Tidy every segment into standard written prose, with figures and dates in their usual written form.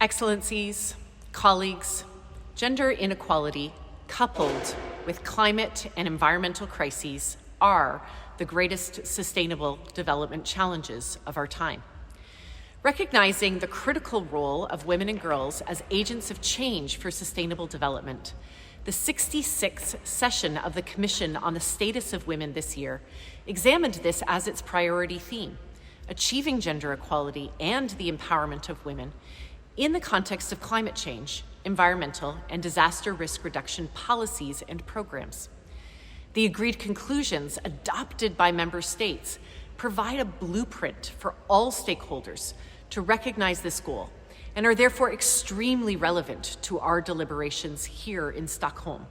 Excellencies, colleagues, gender inequality coupled with climate and environmental crises are the greatest sustainable development challenges of our time. Recognizing the critical role of women and girls as agents of change for sustainable development, the 66th session of the Commission on the Status of Women this year examined this as its priority theme, achieving gender equality and the empowerment of women in the context of climate change, environmental, and disaster risk reduction policies and programs. The agreed conclusions adopted by member states provide a blueprint for all stakeholders to recognize this goal and are therefore extremely relevant to our deliberations here in Stockholm.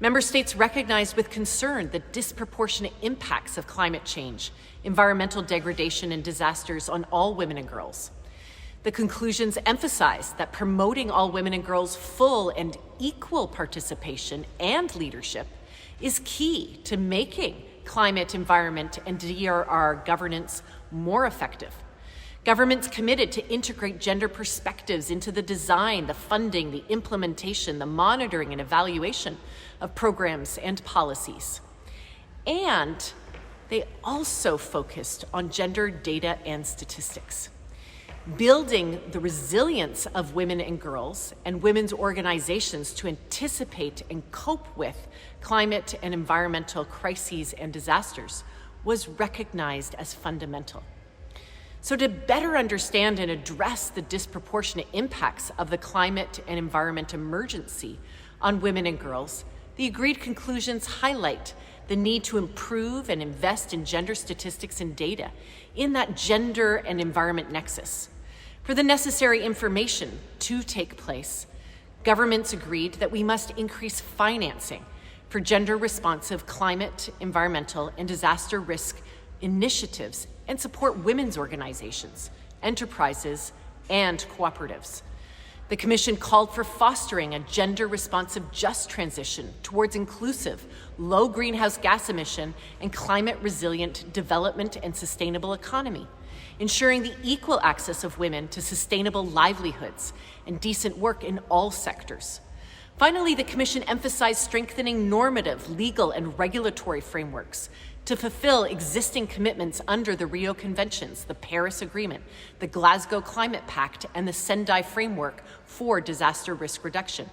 Member states recognize with concern the disproportionate impacts of climate change, environmental degradation, and disasters on all women and girls. The conclusions emphasize that promoting all women and girls' full and equal participation and leadership is key to making climate, environment, and DRR governance more effective. Governments committed to integrate gender perspectives into the design, the funding, the implementation, the monitoring, and evaluation of programs and policies. And they also focused on gender data and statistics. Building the resilience of women and girls and women's organizations to anticipate and cope with climate and environmental crises and disasters was recognized as fundamental. So to better understand and address the disproportionate impacts of the climate and environment emergency on women and girls, the agreed conclusions highlight the need to improve and invest in gender statistics and data in that gender and environment nexus. For the necessary information to take place, governments agreed that we must increase financing for gender-responsive climate, environmental, and disaster risk initiatives and support women's organizations, enterprises, and cooperatives. The Commission called for fostering a gender-responsive just transition towards inclusive, low greenhouse gas emission, and climate-resilient development and sustainable economy, ensuring the equal access of women to sustainable livelihoods and decent work in all sectors. Finally, the Commission emphasized strengthening normative, legal, and regulatory frameworks to fulfill existing commitments under the Rio Conventions, the Paris Agreement, the Glasgow Climate Pact, and the Sendai Framework for Disaster Risk Reduction,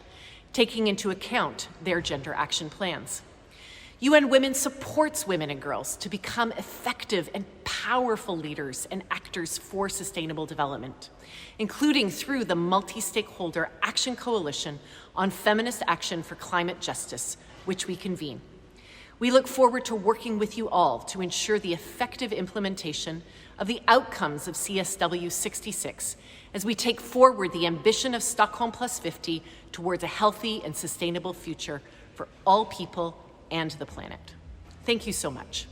taking into account their gender action plans. UN Women supports women and girls to become effective and powerful leaders and actors for sustainable development, including through the Multi-Stakeholder Action Coalition on Feminist Action for Climate Justice, which we convene. We look forward to working with you all to ensure the effective implementation of the outcomes of CSW 66 as we take forward the ambition of Stockholm Plus 50 towards a healthy and sustainable future for all people and the planet. Thank you so much.